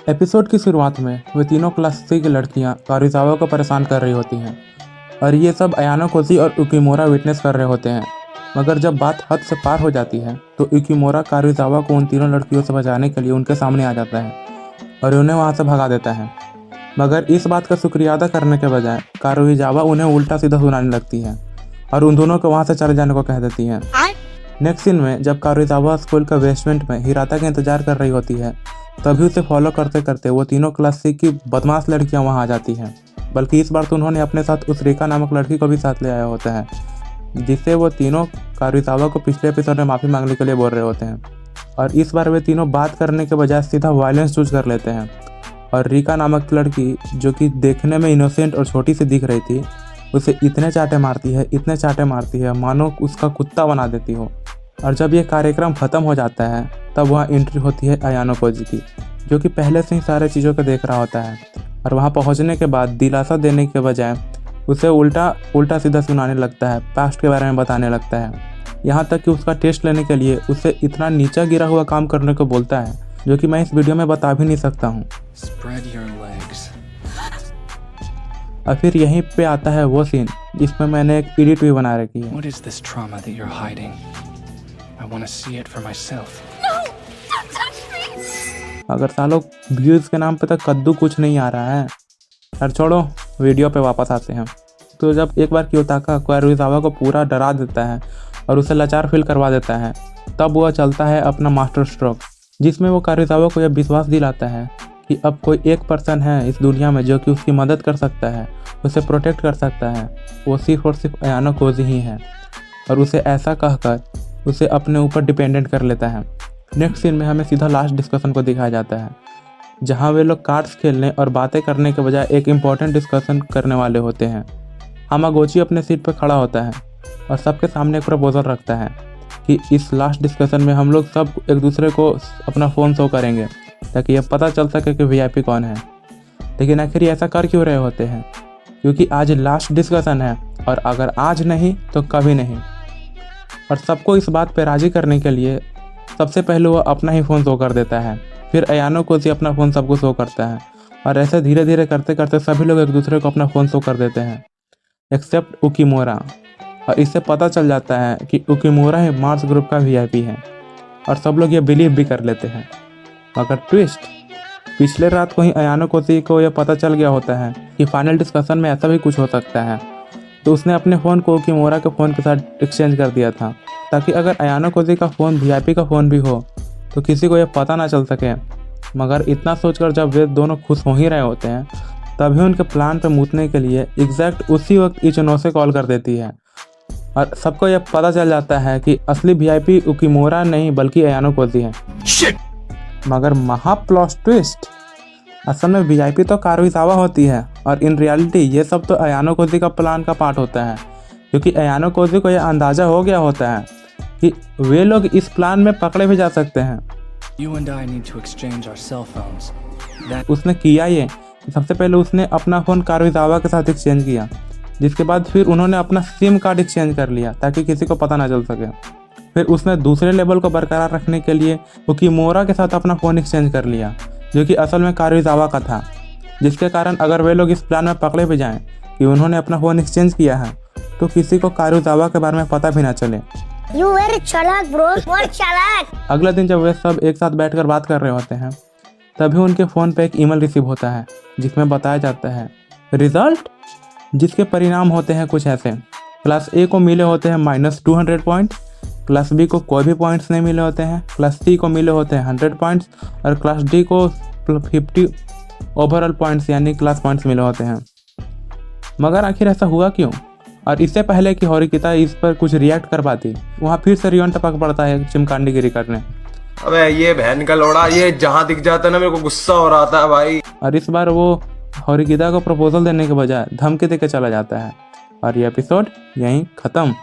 Episode की शुरुआत में वे तीनों क्लास सी की लड़कियां कारुजावा को परेशान कर रही होती हैं और ये सब अयानो कोजी और युकिमुरा विटनेस कर रहे होते हैं। मगर जब बात हद से पार हो जाती है तो युकिमुरा कारुजावा को उन तीनों लड़कियों से बचाने के लिए उनके सामने आ जाता है और उन्हें वहां से भगा देता है। मगर इस बात का शुक्रिया अदा करने के बजाय कारुजावा उन्हें उल्टा सीधा सुनाने लगती है और उन दोनों को वहां से चले जाने को कह देती है। नेक्स्ट सीन में जब कारुजावा स्कूल का बेसमेंट में हिराता का इंतजार कर रही होती है तभी उसे फॉलो करते करते वो तीनों क्लास सी की बदमाश लड़कियां वहां आ जाती हैं। बल्कि इस बार तो उन्होंने अपने साथ उस रिका नामक लड़की को भी साथ ले आया होता है, जिससे वो तीनों कारुजावा को पिछले एपिसोड में माफ़ी मांगने के लिए बोल रहे होते हैं। और इस बार वे तीनों बात करने के बजाय सीधा वायलेंस चूज कर लेते हैं और रिका नामक लड़की, जो कि देखने में इनोसेंट और छोटी सी दिख रही थी, उसे इतने चाटे मारती है मानो उसका कुत्ता बना देती हो। और जब यह कार्यक्रम ख़त्म हो जाता है तब वहाँ एंट्री होती है अयानो कोजी की, जो कि पहले से ही सारे चीज़ों को देख रहा होता है। और वहाँ पहुँचने के बाद दिलासा देने के बजाय उसे उल्टा सीधा सुनाने लगता है, पास्ट के बारे में बताने लगता है। यहाँ तक कि उसका टेस्ट लेने के लिए उसे इतना नीचा गिरा हुआ काम करने को बोलता है जो कि मैं इस वीडियो में बता भी नहीं सकता हूँ। और फिर यहीं पे आता है वो सीन जिसमें मैंने एक एडिट भी बना रखी है। What is this trauma that you're hiding? I want to see it for myself. अगर सालों व्यूज़ के नाम पे तो कद्दू कुछ नहीं आ रहा है। और छोड़ो, वीडियो पे वापस आते हैं। तो जब एक बार क्योताका कारुजावा को पूरा डरा देता है और उसे लाचार फील करवा देता है, तब वह चलता है अपना मास्टर स्ट्रोक, जिसमें वो कारुजावा को यह विश्वास दिलाता है कि अब कोई एक पर्सन है इस दुनिया में जो कि उसकी मदद कर सकता है, उसे प्रोटेक्ट कर सकता है, वो सिर्फ और सिर्फ अयानो कोजी ही है। और उसे ऐसा कहकर उसे अपने ऊपर डिपेंडेंट कर लेता है। नेक्स्ट सीन में हमें सीधा लास्ट डिस्कशन को दिखाया जाता है, जहां वे लोग कार्ड्स खेलने और बातें करने के बजाय एक इम्पॉर्टेंट डिस्कशन करने वाले होते हैं। हामागोची अपने सीट पर खड़ा होता है और सबके सामने एक प्रपोजल रखता है कि इस लास्ट डिस्कशन में हम लोग सब एक दूसरे को अपना फ़ोन शो करेंगे ताकि यह पता चल सके कि वीआईपी कौन है। लेकिन आखिर ऐसा कर क्यों रहे होते हैं? क्योंकि आज लास्ट डिस्कशन है और अगर आज नहीं तो कभी नहीं। और सबको इस बात पे राज़ी करने के लिए सबसे पहले वो अपना ही फ़ोन शो कर देता है, फिर अयानो कोजी अपना फ़ोन सबको शो करता है और ऐसे धीरे धीरे करते करते सभी लोग एक दूसरे को अपना फ़ोन शो कर देते हैं एक्सेप्ट युकिमुरा। और इससे पता चल जाता है कि युकिमुरा ही मार्स ग्रुप का वीआईपी है और सब लोग ये बिलीव भी कर लेते हैं। मगर ट्विस्ट, पिछले रात को ही अयानो कोजी को यह पता चल गया होता है कि फाइनल डिस्कशन में ऐसा भी कुछ हो सकता है, तो उसने अपने फ़ोन को युकिमुरा के फ़ोन के साथ एक्सचेंज कर दिया था ताकि अगर अयानो कोजी का फ़ोन वीआईपी का फ़ोन भी हो तो किसी को यह पता ना चल सके। मगर इतना सोचकर जब वे दोनों खुश हो ही रहे होते हैं तभी उनके प्लान पर मुतने के लिए एग्जैक्ट उसी वक्त इचिनो कॉल कर देती है और सबको यह पता चल जाता है कि असली वीआईपी युकिमुरा नहीं बल्कि अयानो कोजी है। मगर महा प्लॉट ट्विस्ट, असल में वीआईपी तो कारुजावा होती है और इन रियलिटी ये सब तो अयानो कोजी का प्लान का पार्ट होता है, क्योंकि अयानो कोजी को यह अंदाज़ा हो गया होता है कि वे लोग इस प्लान में पकड़े भी जा सकते हैं। You and I need to exchange our cell phones. उसने किया ये, सबसे पहले उसने अपना फ़ोन कारुजावा के साथ एक्सचेंज किया, जिसके बाद फिर उन्होंने अपना सिम कार्ड एक्सचेंज कर लिया ताकि किसी को पता ना चल सके। फिर उसने दूसरे लेवल को बरकरार रखने के लिए युकिमुरा के साथ अपना फ़ोन एक्सचेंज कर लिया, जो कि असल में कारुजावा का था, जिसके कारण अगर वे लोग इस प्लान में पकड़े भी जाएं कि उन्होंने अपना फ़ोन एक्सचेंज किया है तो किसी को कारुजावा के बारे में पता भी ना चले। You very चालाक bro, बहुत चालाक। अगले दिन जब वे सब एक साथ बैठकर बात कर रहे होते हैं तभी उनके फ़ोन पे एक ईमेल रिसीव होता है जिसमें बताया जाता है रिजल्ट, जिसके परिणाम होते हैं कुछ ऐसे। क्लास ए को मिले होते हैं -200 पॉइंट, क्लास बी को कोई भी पॉइंट्स नहीं मिले होते हैं, क्लास सी को मिले होते हैं 100 पॉइंट्स और क्लास डी को 50 ओवरऑल पॉइंट्स यानी क्लास पॉइंट्स मिले होते हैं। मगर आखिर ऐसा हुआ क्यों? और इससे पहले कि होरिकिता इस पर कुछ रिएक्ट कर पाती, वहाँ फिर से रियोन टपक पड़ता है चिमकांडीगिरी करने। अबे ये बहन का लोड़ा, ये जहाँ दिख जाता है ना मेरे को गुस्सा हो रहा था भाई। और इस बार वो होरिकिता को प्रपोजल देने के बजाय धमकी देके चला जाता है और ये एपिसोड यहीं ख़त्म।